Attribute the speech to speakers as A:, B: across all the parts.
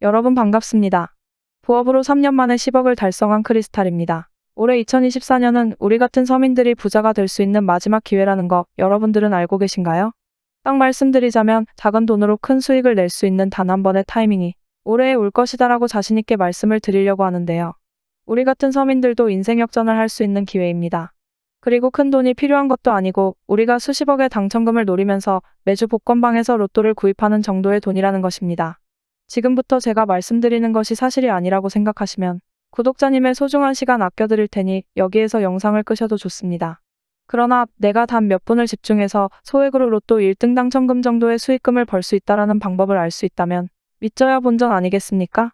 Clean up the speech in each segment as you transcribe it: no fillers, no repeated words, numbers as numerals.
A: 여러분 반갑습니다. 부업으로 3년 만에 10억을 달성한 크리스탈입니다. 올해 2024년은 우리 같은 서민들이 부자가 될 수 있는 마지막 기회라는 거 여러분들은 알고 계신가요? 딱 말씀드리자면 작은 돈으로 큰 수익을 낼 수 있는 단 한 번의 타이밍이 올해에 올 것이다라고 자신있게 말씀을 드리려고 하는데요. 우리 같은 서민들도 인생 역전을 할 수 있는 기회입니다. 그리고 큰 돈이 필요한 것도 아니고 우리가 수십억의 당첨금을 노리면서 매주 복권방에서 로또를 구입하는 정도의 돈이라는 것입니다. 지금부터 제가 말씀드리는 것이 사실이 아니라고 생각하시면 구독자님의 소중한 시간 아껴드릴 테니 여기에서 영상을 끄셔도 좋습니다. 그러나 내가 단 몇 분을 집중해서 소액으로 로또 1등 당첨금 정도의 수익금을 벌 수 있다라는 방법을 알 수 있다면 믿져야 본전 아니겠습니까?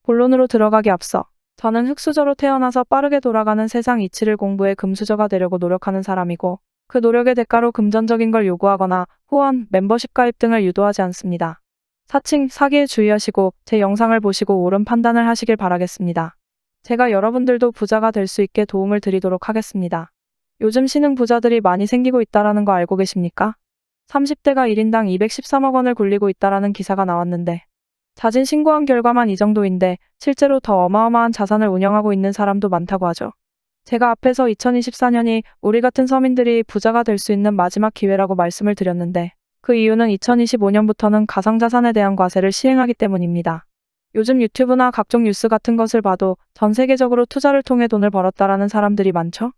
A: 본론으로 들어가기 앞서 저는 흙수저로 태어나서 빠르게 돌아가는 세상 이치를 공부해 금수저가 되려고 노력하는 사람이고 그 노력의 대가로 금전적인 걸 요구하거나 후원, 멤버십 가입 등을 유도하지 않습니다. 사칭, 사기에 주의하시고 제 영상을 보시고 옳은 판단을 하시길 바라겠습니다. 제가 여러분들도 부자가 될 수 있게 도움을 드리도록 하겠습니다. 요즘 신흥 부자들이 많이 생기고 있다라는 거 알고 계십니까? 30대가 1인당 213억 원을 굴리고 있다라는 기사가 나왔는데 자진 신고한 결과만 이 정도인데 실제로 더 어마어마한 자산을 운영하고 있는 사람도 많다고 하죠. 제가 앞에서 2024년이 우리 같은 서민들이 부자가 될 수 있는 마지막 기회라고 말씀을 드렸는데 그 이유는 2025년부터는 가상자산에 대한 과세를 시행하기 때문입니다. 요즘 유튜브나 각종 뉴스 같은 것을 봐도 전 세계적으로 투자를 통해 돈을 벌었다라는 사람들이 많죠?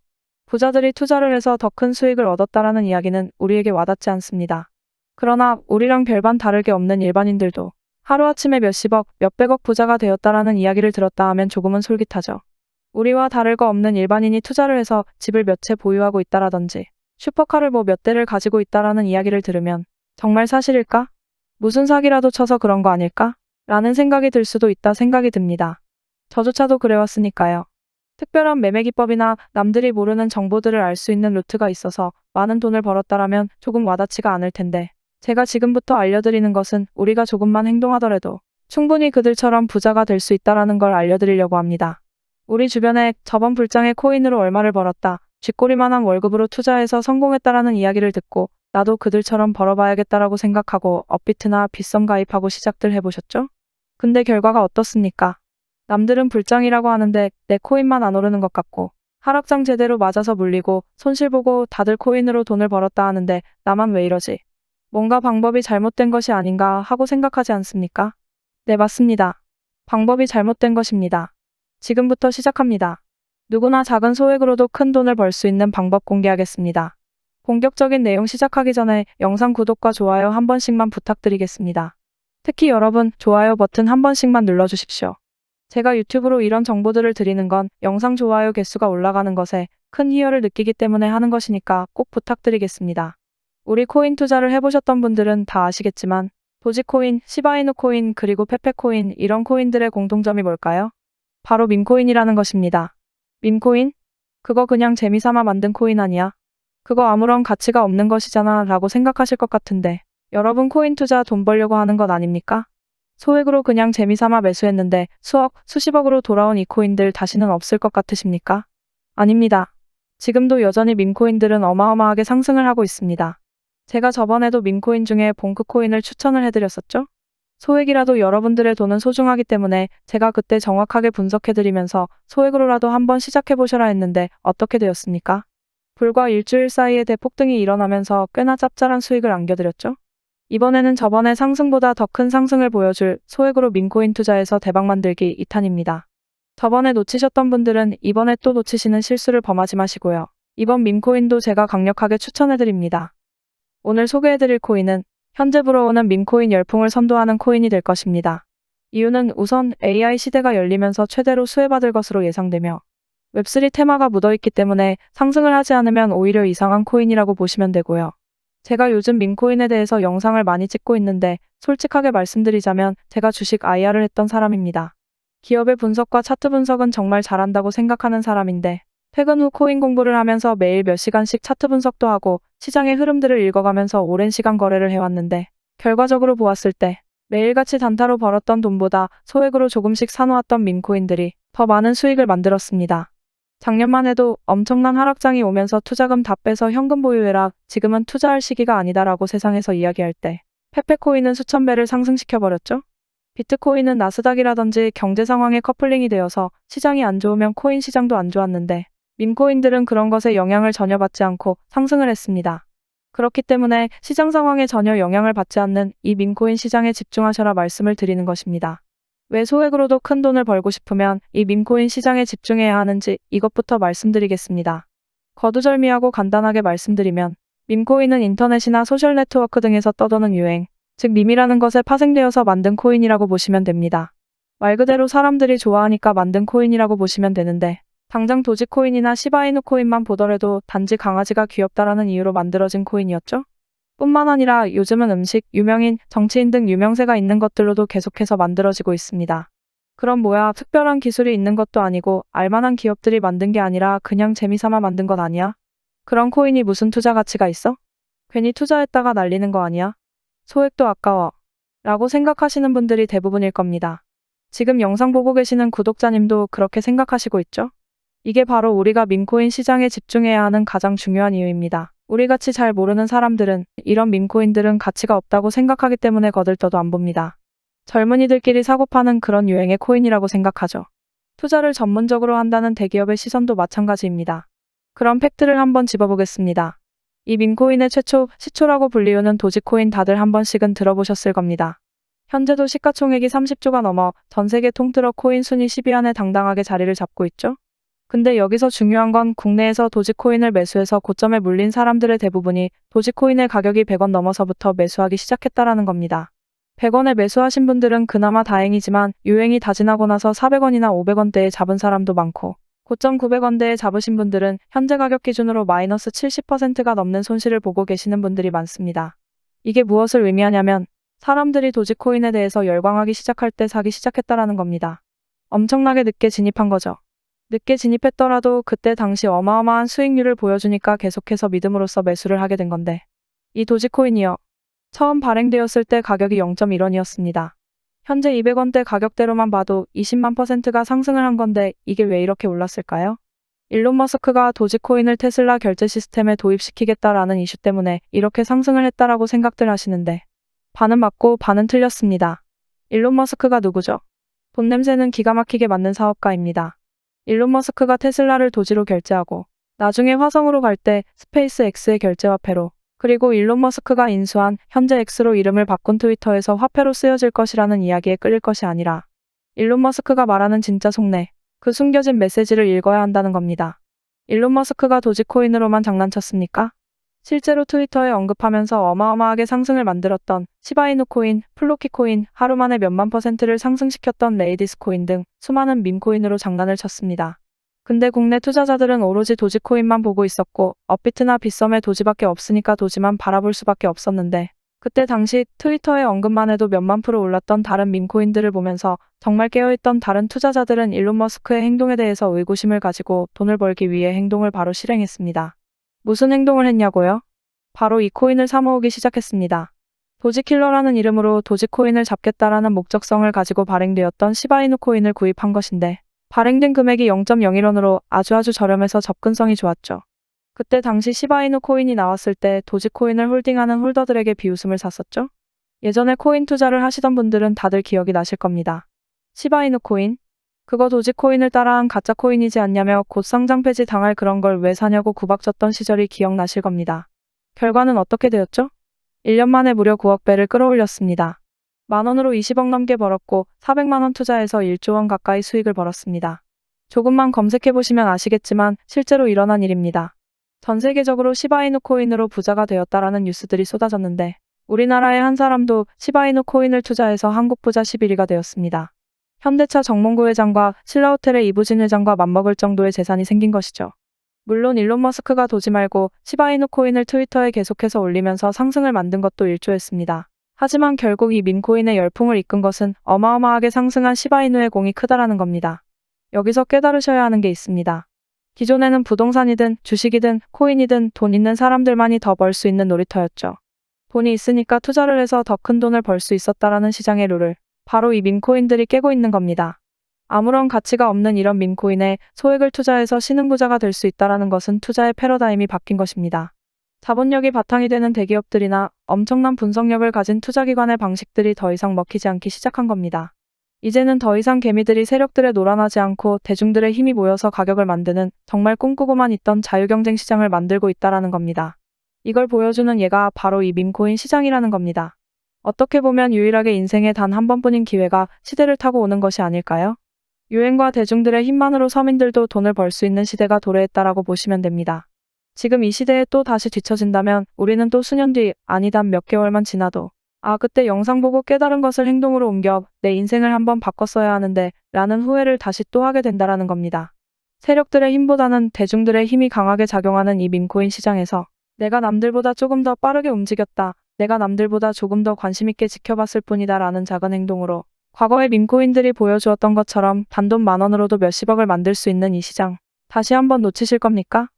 A: 부자들이 투자를 해서 더 큰 수익을 얻었다라는 이야기는 우리에게 와닿지 않습니다. 그러나 우리랑 별반 다를 게 없는 일반인들도 하루아침에 몇십억, 몇백억 부자가 되었다라는 이야기를 들었다 하면 조금은 솔깃하죠. 우리와 다를 거 없는 일반인이 투자를 해서 집을 몇 채 보유하고 있다라든지 슈퍼카를 몇 대를 가지고 있다라는 이야기를 들으면 정말 사실일까? 무슨 사기라도 쳐서 그런 거 아닐까? 라는 생각이 들 수도 있다 생각이 듭니다. 저조차도 그래왔으니까요. 특별한 매매 기법이나 남들이 모르는 정보들을 알 수 있는 루트가 있어서 많은 돈을 벌었다라면 조금 와닿지가 않을 텐데 제가 지금부터 알려드리는 것은 우리가 조금만 행동하더라도 충분히 그들처럼 부자가 될 수 있다라는 걸 알려드리려고 합니다. 우리 주변에 저번 불장에 코인으로 얼마를 벌었다, 쥐꼬리만한 월급으로 투자해서 성공했다라는 이야기를 듣고 나도 그들처럼 벌어봐야겠다라고 생각하고 업비트나 빗썸 가입하고 시작들 해보셨죠? 근데 결과가 어떻습니까? 남들은 불장이라고 하는데 내 코인만 안 오르는 것 같고 하락장 제대로 맞아서 물리고 손실 보고 다들 코인으로 돈을 벌었다 하는데 나만 왜 이러지? 뭔가 방법이 잘못된 것이 아닌가 하고 생각하지 않습니까? 네, 맞습니다. 방법이 잘못된 것입니다. 지금부터 시작합니다. 누구나 작은 소액으로도 큰 돈을 벌 수 있는 방법 공개하겠습니다. 본격적인 내용 시작하기 전에 영상 구독과 좋아요 한 번씩만 부탁드리겠습니다. 특히 여러분, 좋아요 버튼 한 번씩만 눌러주십시오. 제가 유튜브로 이런 정보들을 드리는 건 영상 좋아요 개수가 올라가는 것에 큰 희열을 느끼기 때문에 하는 것이니까 꼭 부탁드리겠습니다. 우리 코인 투자를 해보셨던 분들은 다 아시겠지만 도지코인, 시바이누 코인, 그리고 페페코인 이런 코인들의 공통점이 뭘까요? 바로 밈코인이라는 것입니다. 밈코인? 그거 그냥 재미삼아 만든 코인 아니야? 그거 아무런 가치가 없는 것이잖아 라고 생각하실 것 같은데 여러분 코인 투자 돈 벌려고 하는 것 아닙니까? 소액으로 그냥 재미삼아 매수했는데 수억, 수십억으로 돌아온 이 코인들 다시는 없을 것 같으십니까? 아닙니다. 지금도 여전히 밈코인들은 어마어마하게 상승을 하고 있습니다. 제가 저번에도 밈코인 중에 봉크코인을 추천을 해드렸었죠? 소액이라도 여러분들의 돈은 소중하기 때문에 제가 그때 정확하게 분석해드리면서 소액으로라도 한번 시작해보셔라 했는데 어떻게 되었습니까? 불과 일주일 사이에 대폭등이 일어나면서 꽤나 짭짤한 수익을 안겨드렸죠? 이번에는 저번에 상승보다 더 큰 상승을 보여줄 소액으로 밈코인 투자에서 대박 만들기 2탄입니다. 저번에 놓치셨던 분들은 이번에 또 놓치시는 실수를 범하지 마시고요. 이번 밈코인도 제가 강력하게 추천해드립니다. 오늘 소개해드릴 코인은 현재 불어오는 밈코인 열풍을 선도하는 코인이 될 것입니다. 이유는 우선 AI 시대가 열리면서 최대로 수혜받을 것으로 예상되며 웹3 테마가 묻어있기 때문에 상승을 하지 않으면 오히려 이상한 코인이라고 보시면 되고요. 제가 요즘 밈코인에 대해서 영상을 많이 찍고 있는데 솔직하게 말씀드리자면 제가 주식 IR을 했던 사람입니다. 기업의 분석과 차트 분석은 정말 잘한다고 생각하는 사람인데 퇴근 후 코인 공부를 하면서 매일 몇 시간씩 차트 분석도 하고 시장의 흐름들을 읽어가면서 오랜 시간 거래를 해왔는데 결과적으로 보았을 때 매일같이 단타로 벌었던 돈보다 소액으로 조금씩 사놓았던 밈코인들이 더 많은 수익을 만들었습니다. 작년만 해도 엄청난 하락장이 오면서 투자금 다 빼서 현금 보유해라, 지금은 투자할 시기가 아니다라고 세상에서 이야기할 때 페페코인은 수천 배를 상승시켜버렸죠? 비트코인은 나스닥이라든지 경제 상황에 커플링이 되어서 시장이 안 좋으면 코인 시장도 안 좋았는데 밈코인들은 그런 것에 영향을 전혀 받지 않고 상승을 했습니다. 그렇기 때문에 시장 상황에 전혀 영향을 받지 않는 이 밈코인 시장에 집중하셔라 말씀을 드리는 것입니다. 왜 소액으로도 큰 돈을 벌고 싶으면 이 밈코인 시장에 집중해야 하는지 이것부터 말씀드리겠습니다. 거두절미하고 간단하게 말씀드리면 밈코인은 인터넷이나 소셜 네트워크 등에서 떠도는 유행, 즉 밈이라는 것에 파생되어서 만든 코인이라고 보시면 됩니다. 말 그대로 사람들이 좋아하니까 만든 코인이라고 보시면 되는데 당장 도지코인이나 시바이누 코인만 보더라도 단지 강아지가 귀엽다라는 이유로 만들어진 코인이었죠. 뿐만 아니라 요즘은 음식, 유명인, 정치인 등 유명세가 있는 것들로도 계속해서 만들어지고 있습니다. 그럼 뭐야, 특별한 기술이 있는 것도 아니고 알만한 기업들이 만든 게 아니라 그냥 재미삼아 만든 것 아니야? 그런 코인이 무슨 투자 가치가 있어? 괜히 투자했다가 날리는 거 아니야? 소액도 아까워. 라고 생각하시는 분들이 대부분일 겁니다. 지금 영상 보고 계시는 구독자님도 그렇게 생각하시고 있죠? 이게 바로 우리가 밈코인 시장에 집중해야 하는 가장 중요한 이유입니다. 우리같이 잘 모르는 사람들은 이런 밈코인들은 가치가 없다고 생각하기 때문에 거들떠도 안 봅니다. 젊은이들끼리 사고 파는 그런 유행의 코인이라고 생각하죠. 투자를 전문적으로 한다는 대기업의 시선도 마찬가지입니다. 그런 팩트를 한번 짚어보겠습니다. 이 밈코인의 최초 시초라고 불리우는 도지코인 다들 한 번씩은 들어보셨을 겁니다. 현재도 시가총액이 30조가 넘어 전 세계 통틀어 코인 순위 10위 안에 당당하게 자리를 잡고 있죠. 근데 여기서 중요한 건 국내에서 도지코인을 매수해서 고점에 물린 사람들의 대부분이 도지코인의 가격이 100원 넘어서부터 매수하기 시작했다라는 겁니다. 100원에 매수하신 분들은 그나마 다행이지만 유행이 다 지나고 나서 400원이나 500원대에 잡은 사람도 많고 고점 900원대에 잡으신 분들은 현재 가격 기준으로 마이너스 70%가 넘는 손실을 보고 계시는 분들이 많습니다. 이게 무엇을 의미하냐면 사람들이 도지코인에 대해서 열광하기 시작할 때 사기 시작했다라는 겁니다. 엄청나게 늦게 진입한 거죠. 늦게 진입했더라도 그때 당시 어마어마한 수익률을 보여주니까 계속해서 믿음으로써 매수를 하게 된 건데 이 도지코인이요. 처음 발행되었을 때 가격이 0.1원이었습니다. 현재 200원대 가격대로만 봐도 20만 %가 상승을 한 건데 이게 왜 이렇게 올랐을까요? 일론 머스크가 도지코인을 테슬라 결제 시스템에 도입시키겠다라는 이슈 때문에 이렇게 상승을 했다라고 생각들 하시는데 반은 맞고 반은 틀렸습니다. 일론 머스크가 누구죠? 돈 냄새는 기가 막히게 맡는 사업가입니다. 일론 머스크가 테슬라를 도지로 결제하고 나중에 화성으로 갈 때 스페이스 X의 결제화폐로 그리고 일론 머스크가 인수한 현재 X로 이름을 바꾼 트위터에서 화폐로 쓰여질 것이라는 이야기에 끌릴 것이 아니라 일론 머스크가 말하는 진짜 속내, 그 숨겨진 메시지를 읽어야 한다는 겁니다. 일론 머스크가 도지코인으로만 장난쳤습니까? 실제로 트위터에 언급하면서 어마어마하게 상승을 만들었던 시바이누 코인, 플로키 코인, 하루 만에 몇만 %를 상승시켰던 레이디스 코인 등 수많은 밈코인으로 장난을 쳤습니다. 근데 국내 투자자들은 오로지 도지코인만 보고 있었고 업비트나 빗썸의 도지밖에 없으니까 도지만 바라볼 수밖에 없었는데 그때 당시 트위터에 언급만 해도 몇만 % 올랐던 다른 밈코인들을 보면서 정말 깨어있던 다른 투자자들은 일론 머스크의 행동에 대해서 의구심을 가지고 돈을 벌기 위해 행동을 바로 실행했습니다. 무슨 행동을 했냐고요? 바로 이 코인을 사모으기 시작했습니다. 도지킬러라는 이름으로 도지코인을 잡겠다라는 목적성을 가지고 발행되었던 시바이누 코인을 구입한 것인데 발행된 금액이 0.01원으로 아주 저렴해서 접근성이 좋았죠. 그때 당시 시바이누 코인이 나왔을 때 도지코인을 홀딩하는 홀더들에게 비웃음을 샀었죠. 예전에 코인 투자를 하시던 분들은 다들 기억이 나실 겁니다. 시바이누 코인? 그거 도지코인을 따라한 가짜 코인이지 않냐며 곧 상장 폐지 당할 그런 걸 왜 사냐고 구박졌던 시절이 기억나실 겁니다. 결과는 어떻게 되었죠? 1년 만에 무려 9억 배를 끌어올렸습니다. 만원으로 20억 넘게 벌었고 400만원 투자해서 1조 원 가까이 수익을 벌었습니다. 조금만 검색해보시면 아시겠지만 실제로 일어난 일입니다. 전 세계적으로 시바이누 코인으로 부자가 되었다라는 뉴스들이 쏟아졌는데 우리나라의 한 사람도 시바이누 코인을 투자해서 한국 부자 11위가 되었습니다. 현대차 정몽구 회장과 신라호텔의 이부진 회장과 맞먹을 정도의 재산이 생긴 것이죠. 물론 일론 머스크가 도지 말고 시바이누 코인을 트위터에 계속해서 올리면서 상승을 만든 것도 일조했습니다. 하지만 결국 이 밈코인의 열풍을 이끈 것은 어마어마하게 상승한 시바이누의 공이 크다라는 겁니다. 여기서 깨달으셔야 하는 게 있습니다. 기존에는 부동산이든 주식이든 코인이든 돈 있는 사람들만이 더 벌 수 있는 놀이터였죠. 돈이 있으니까 투자를 해서 더 큰 돈을 벌 수 있었다라는 시장의 룰을 바로 이 밈코인들이 깨고 있는 겁니다. 아무런 가치가 없는 이런 밈코인에 소액을 투자해서 신흥부자가 될 수 있다라는 것은 투자의 패러다임이 바뀐 것입니다. 자본력이 바탕이 되는 대기업들이나 엄청난 분석력을 가진 투자기관의 방식들이 더 이상 먹히지 않기 시작한 겁니다. 이제는 더 이상 개미들이 세력들에 놀아나지 않고 대중들의 힘이 모여서 가격을 만드는 정말 꿈꾸고만 있던 자유경쟁 시장을 만들고 있다라는 겁니다. 이걸 보여주는 예가 바로 이 밈코인 시장이라는 겁니다. 어떻게 보면 유일하게 인생에 단 한 번뿐인 기회가 시대를 타고 오는 것이 아닐까요? 유행과 대중들의 힘만으로 서민들도 돈을 벌 수 있는 시대가 도래했다라고 보시면 됩니다. 지금 이 시대에 또 다시 뒤처진다면 우리는 또 수년 뒤, 아니다 몇 개월만 지나도 그때 영상 보고 깨달은 것을 행동으로 옮겨 내 인생을 한번 바꿨어야 하는데 라는 후회를 다시 또 하게 된다라는 겁니다. 세력들의 힘보다는 대중들의 힘이 강하게 작용하는 이 밈코인 시장에서 내가 남들보다 조금 더 빠르게 움직였다. 내가 남들보다 조금 더 관심있게 지켜봤을 뿐이다 라는 작은 행동으로 과거의 밈코인들이 보여주었던 것처럼 단돈 10,000원으로도 몇십억을 만들 수 있는 이 시장. 다시 한번 놓치실 겁니까?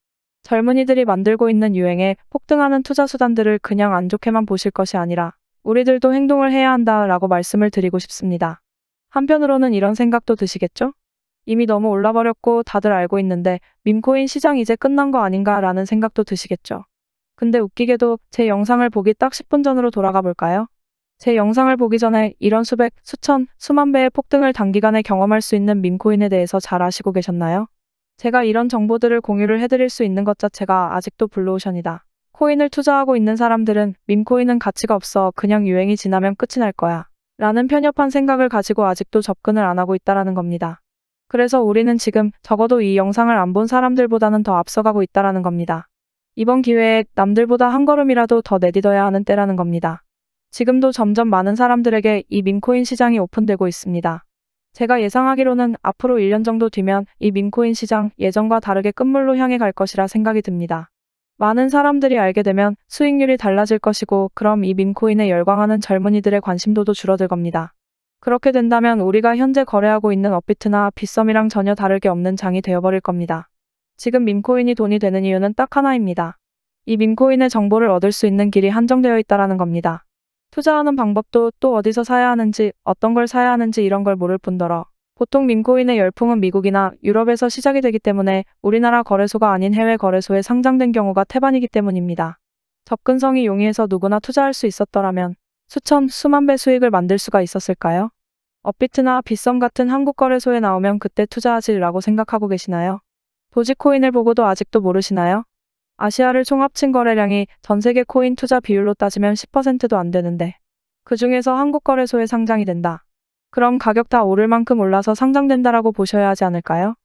A: 젊은이들이 만들고 있는 유행에 폭등하는 투자 수단들을 그냥 안 좋게만 보실 것이 아니라 우리들도 행동을 해야 한다라고 말씀을 드리고 싶습니다. 한편으로는 이런 생각도 드시겠죠? 이미 너무 올라버렸고 다들 알고 있는데 밈코인 시장 이제 끝난 거 아닌가 라는 생각도 드시겠죠? 근데 웃기게도 제 영상을 보기 딱 10분 전으로 돌아가 볼까요? 제 영상을 보기 전에 이런 수백, 수천, 수만 배의 폭등을 단기간에 경험할 수 있는 밈코인에 대해서 잘 아시고 계셨나요? 제가 이런 정보들을 공유를 해드릴 수 있는 것 자체가 아직도 블루오션이다. 코인을 투자하고 있는 사람들은 밈코인은 가치가 없어 그냥 유행이 지나면 끝이 날 거야 라는 편협한 생각을 가지고 아직도 접근을 안 하고 있다라는 겁니다. 그래서 우리는 지금 적어도 이 영상을 안 본 사람들보다는 더 앞서가고 있다라는 겁니다. 이번 기회에 남들보다 한 걸음이라도 더 내딛어야 하는 때라는 겁니다. 지금도 점점 많은 사람들에게 이 밈코인 시장이 오픈되고 있습니다. 제가 예상하기로는 앞으로 1년 정도 뒤면 이 밈코인 시장 예전과 다르게 끝물로 향해 갈 것이라 생각이 듭니다. 많은 사람들이 알게 되면 수익률이 달라질 것이고 그럼 이 밈코인에 열광하는 젊은이들의 관심도도 줄어들 겁니다. 그렇게 된다면 우리가 현재 거래하고 있는 업비트나 빗썸이랑 전혀 다를 게 없는 장이 되어버릴 겁니다. 지금 밈코인이 돈이 되는 이유는 딱 하나입니다. 이 밈코인의 정보를 얻을 수 있는 길이 한정되어 있다라는 겁니다. 투자하는 방법도 또 어디서 사야 하는지, 어떤 걸 사야 하는지 이런 걸 모를 뿐더러 보통 밈코인의 열풍은 미국이나 유럽에서 시작이 되기 때문에 우리나라 거래소가 아닌 해외 거래소에 상장된 경우가 태반이기 때문입니다. 접근성이 용이해서 누구나 투자할 수 있었더라면 수천, 수만 배 수익을 만들 수가 있었을까요? 업비트나 빗썸 같은 한국 거래소에 나오면 그때 투자하지라고 생각하고 계시나요? 도지코인을 보고도 아직도 모르시나요? 아시아를 총합친 거래량이 전 세계 코인 투자 비율로 따지면 10%도 안 되는데 그 중에서 한국 거래소에 상장이 된다. 그럼 가격 다 오를 만큼 올라서 상장된다라고 보셔야 하지 않을까요?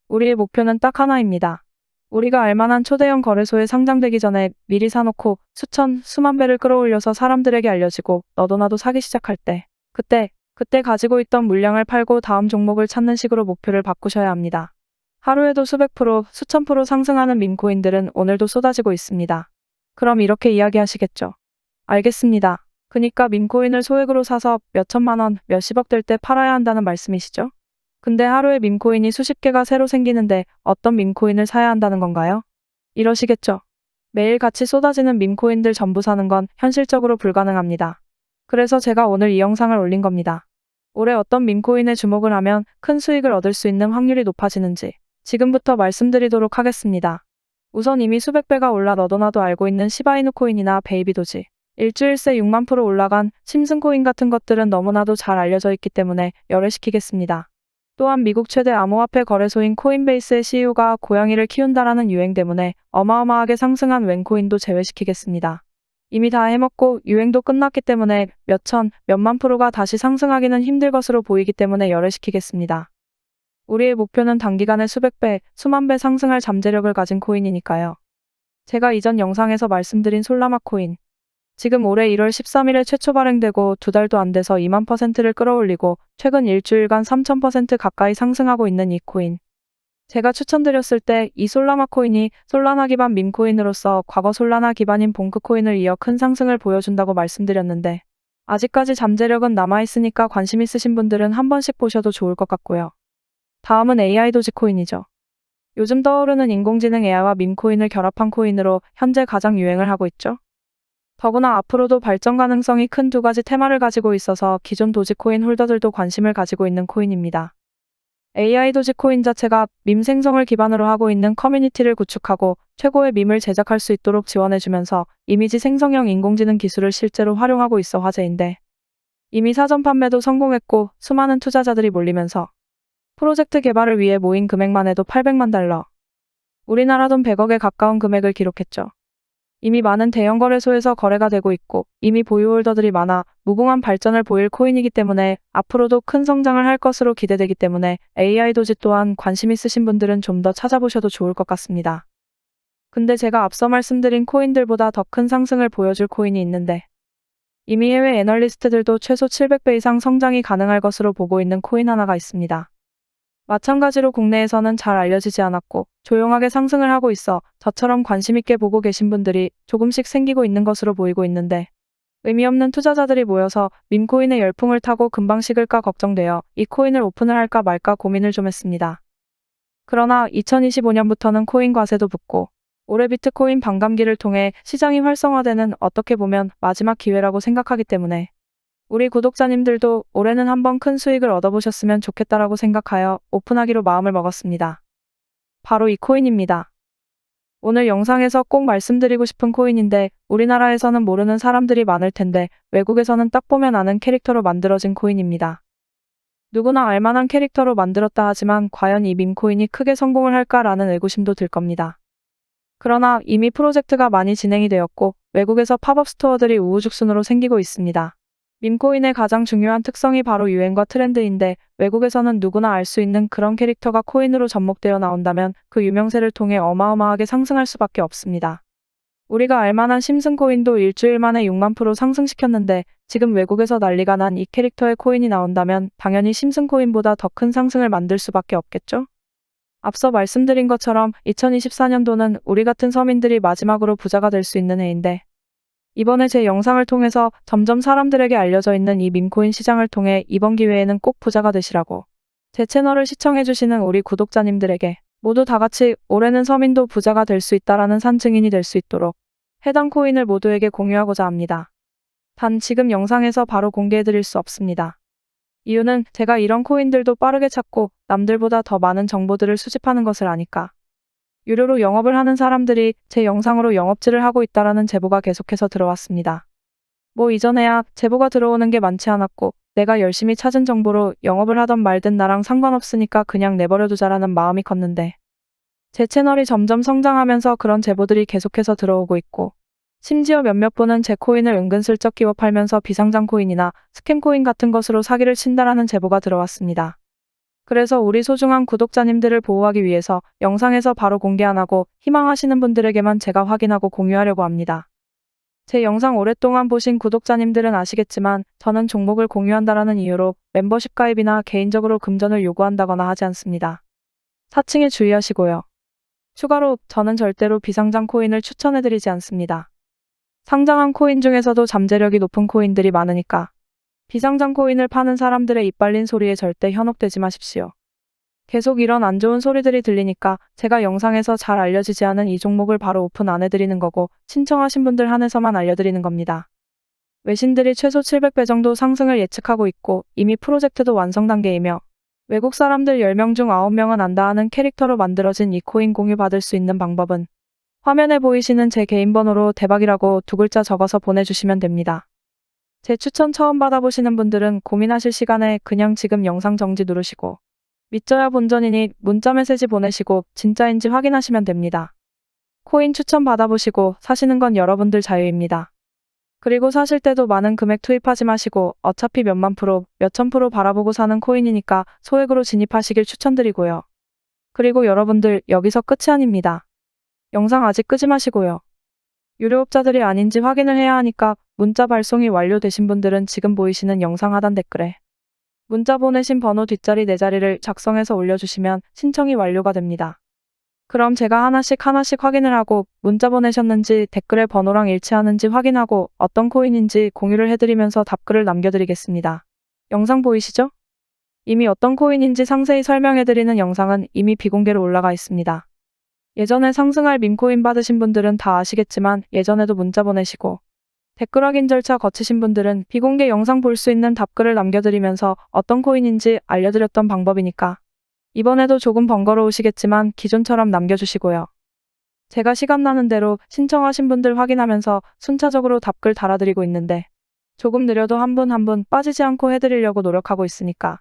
A: 우리의 목표는 딱 하나입니다. 우리가 알만한 초대형 거래소에 상장되기 전에 미리 사놓고 수천, 수만 배를 끌어올려서 사람들에게 알려지고 너도 나도 사기 시작할 때 그때 가지고 있던 물량을 팔고 다음 종목을 찾는 식으로 목표를 바꾸셔야 합니다. 하루에도 수백 프로, 수천 프로 상승하는 밈코인들은 오늘도 쏟아지고 있습니다. 그럼 이렇게 이야기하시겠죠. 알겠습니다. 그니까 밈코인을 소액으로 사서 몇천만 원, 몇십억 될 때 팔아야 한다는 말씀이시죠? 근데 하루에 밈코인이 수십 개가 새로 생기는데 어떤 밈코인을 사야 한다는 건가요? 이러시겠죠. 매일 같이 쏟아지는 밈코인들 전부 사는 건 현실적으로 불가능합니다. 그래서 제가 오늘 이 영상을 올린 겁니다. 올해 어떤 밈코인에 주목을 하면 큰 수익을 얻을 수 있는 확률이 높아지는지 지금부터 말씀드리도록 하겠습니다. 우선 이미 수백 배가 올라 너도 나도 알고 있는 시바이누 코인이나 베이비도지, 일주일 새 6만 프로 올라간 심슨코인 같은 것들은 너무나도 잘 알려져 있기 때문에 열애시키겠습니다. 또한 미국 최대 암호화폐 거래소인 코인베이스의 CEO가 고양이를 키운다라는 유행 때문에 어마어마하게 상승한 웬코인도 제외시키겠습니다. 이미 다 해먹고 유행도 끝났기 때문에 몇천, 몇만 프로가 다시 상승하기는 힘들 것으로 보이기 때문에 열애시키겠습니다. 우리의 목표는 단기간에 수백 배, 수만 배 상승할 잠재력을 가진 코인이니까요. 제가 이전 영상에서 말씀드린 솔라나 코인. 지금 올해 1월 13일에 최초 발행되고 2달도 안 돼서 2만%를 끌어올리고 최근 일주일간 3000% 가까이 상승하고 있는 이 코인. 제가 추천드렸을 때 이 솔라나 코인이 솔라나 기반 밈코인으로서 과거 솔라나 기반인 봉크 코인을 이어 큰 상승을 보여준다고 말씀드렸는데 아직까지 잠재력은 남아있으니까 관심 있으신 분들은 한 번씩 보셔도 좋을 것 같고요. 다음은 AI 도지코인이죠. 요즘 떠오르는 인공지능 AI와 밈코인을 결합한 코인으로 현재 가장 유행을 하고 있죠. 더구나 앞으로도 발전 가능성이 큰 두 가지 테마를 가지고 있어서 기존 도지코인 홀더들도 관심을 가지고 있는 코인입니다. AI 도지코인 자체가 밈 생성을 기반으로 하고 있는 커뮤니티를 구축하고 최고의 밈을 제작할 수 있도록 지원해주면서 이미지 생성형 인공지능 기술을 실제로 활용하고 있어 화제인데, 이미 사전 판매도 성공했고 수많은 투자자들이 몰리면서 프로젝트 개발을 위해 모인 금액만 해도 800만 달러, 우리나라 돈 100억에 가까운 금액을 기록했죠. 이미 많은 대형 거래소에서 거래가 되고 있고 이미 보유홀더들이 많아 무궁한 발전을 보일 코인이기 때문에 앞으로도 큰 성장을 할 것으로 기대되기 때문에 AI 도지 또한 관심 있으신 분들은 좀 더 찾아보셔도 좋을 것 같습니다. 근데 제가 앞서 말씀드린 코인들보다 더 큰 상승을 보여줄 코인이 있는데, 이미 해외 애널리스트들도 최소 700배 이상 성장이 가능할 것으로 보고 있는 코인 하나가 있습니다. 마찬가지로 국내에서는 잘 알려지지 않았고 조용하게 상승을 하고 있어 저처럼 관심 있게 보고 계신 분들이 조금씩 생기고 있는 것으로 보이고 있는데, 의미 없는 투자자들이 모여서 밈코인의 열풍을 타고 금방 식을까 걱정되어 이 코인을 오픈을 할까 말까 고민을 좀 했습니다. 그러나 2025년부터는 코인 과세도 붙고 올해 비트코인 반감기를 통해 시장이 활성화되는 어떻게 보면 마지막 기회라고 생각하기 때문에 우리 구독자님들도 올해는 한번 큰 수익을 얻어보셨으면 좋겠다라고 생각하여 오픈하기로 마음을 먹었습니다. 바로 이 코인입니다. 오늘 영상에서 꼭 말씀드리고 싶은 코인인데 우리나라에서는 모르는 사람들이 많을 텐데 외국에서는 딱 보면 아는 캐릭터로 만들어진 코인입니다. 누구나 알만한 캐릭터로 만들었다 하지만 과연 이 밈코인이 크게 성공을 할까라는 의구심도 들 겁니다. 그러나 이미 프로젝트가 많이 진행이 되었고 외국에서 팝업 스토어들이 우후죽순으로 생기고 있습니다. 밈코인의 가장 중요한 특성이 바로 유행과 트렌드인데 외국에서는 누구나 알 수 있는 그런 캐릭터가 코인으로 접목되어 나온다면 그 유명세를 통해 어마어마하게 상승할 수밖에 없습니다. 우리가 알만한 심슨코인도 일주일 만에 6만% 상승시켰는데 지금 외국에서 난리가 난 이 캐릭터의 코인이 나온다면 당연히 심슨코인보다 더 큰 상승을 만들 수밖에 없겠죠? 앞서 말씀드린 것처럼 2024년도는 우리 같은 서민들이 마지막으로 부자가 될 수 있는 해인데, 이번에 제 영상을 통해서 점점 사람들에게 알려져 있는 이 밈코인 시장을 통해 이번 기회에는 꼭 부자가 되시라고 제 채널을 시청해주시는 우리 구독자님들에게 모두 다 같이 올해는 서민도 부자가 될 수 있다라는 산 증인이 될 수 있도록 해당 코인을 모두에게 공유하고자 합니다. 단 지금 영상에서 바로 공개해드릴 수 없습니다. 이유는 제가 이런 코인들도 빠르게 찾고 남들보다 더 많은 정보들을 수집하는 것을 아니까. 유료로 영업을 하는 사람들이 제 영상으로 영업질을 하고 있다라는 제보가 계속해서 들어왔습니다. 뭐 이전에야 제보가 들어오는 게 많지 않았고 내가 열심히 찾은 정보로 영업을 하던 말든 나랑 상관없으니까 그냥 내버려두자라는 마음이 컸는데, 제 채널이 점점 성장하면서 그런 제보들이 계속해서 들어오고 있고 심지어 몇몇 분은 제 코인을 은근슬쩍 끼워 팔면서 비상장 코인이나 스캠 코인 같은 것으로 사기를 친다라는 제보가 들어왔습니다. 그래서 우리 소중한 구독자님들을 보호하기 위해서 영상에서 바로 공개 안 하고 희망하시는 분들에게만 제가 확인하고 공유하려고 합니다. 제 영상 오랫동안 보신 구독자님들은 아시겠지만 저는 종목을 공유한다라는 이유로 멤버십 가입이나 개인적으로 금전을 요구한다거나 하지 않습니다. 사칭에 주의하시고요. 추가로 저는 절대로 비상장 코인을 추천해드리지 않습니다. 상장한 코인 중에서도 잠재력이 높은 코인들이 많으니까 비상장 코인을 파는 사람들의 이빨린 소리에 절대 현혹되지 마십시오. 계속 이런 안 좋은 소리들이 들리니까 제가 영상에서 잘 알려지지 않은 이 종목을 바로 오픈 안 해드리는 거고 신청하신 분들 한해서만 알려드리는 겁니다. 외신들이 최소 700배 정도 상승을 예측하고 있고 이미 프로젝트도 완성 단계이며 외국 사람들 10명 중 9명은 안다 하는 캐릭터로 만들어진 이 코인 공유 받을 수 있는 방법은 화면에 보이시는 제 개인 번호로 대박이라고 2글자 적어서 보내주시면 됩니다. 제 추천 처음 받아보시는 분들은 고민하실 시간에 그냥 지금 영상 정지 누르시고 믿져야 본전이니 문자 메시지 보내시고 진짜인지 확인하시면 됩니다. 코인 추천 받아보시고 사시는 건 여러분들 자유입니다. 그리고 사실 때도 많은 금액 투입하지 마시고 어차피 몇만 프로, 몇천 프로 바라보고 사는 코인이니까 소액으로 진입하시길 추천드리고요. 그리고 여러분들 여기서 끝이 아닙니다. 영상 아직 끄지 마시고요. 유료업자들이 아닌지 확인을 해야 하니까 문자 발송이 완료되신 분들은 지금 보이시는 영상 하단 댓글에 문자 보내신 번호 뒷자리 4자리를 작성해서 올려주시면 신청이 완료가 됩니다. 그럼 제가 하나씩 확인을 하고 문자 보내셨는지 댓글에 번호랑 일치하는지 확인하고 어떤 코인인지 공유를 해드리면서 답글을 남겨드리겠습니다. 영상 보이시죠? 이미 어떤 코인인지 상세히 설명해드리는 영상은 이미 비공개로 올라가 있습니다. 예전에 상승할 밈코인 받으신 분들은 다 아시겠지만 예전에도 문자 보내시고 댓글 확인 절차 거치신 분들은 비공개 영상 볼 수 있는 답글을 남겨드리면서 어떤 코인인지 알려드렸던 방법이니까 이번에도 조금 번거로우시겠지만 기존처럼 남겨주시고요. 제가 시간 나는 대로 신청하신 분들 확인하면서 순차적으로 답글 달아드리고 있는데 조금 느려도 한 분 한 분 빠지지 않고 해드리려고 노력하고 있으니까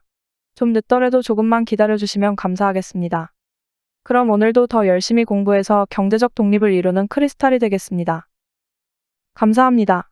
A: 좀 늦더라도 조금만 기다려주시면 감사하겠습니다. 그럼 오늘도 더 열심히 공부해서 경제적 독립을 이루는 크리스탈이 되겠습니다. 감사합니다.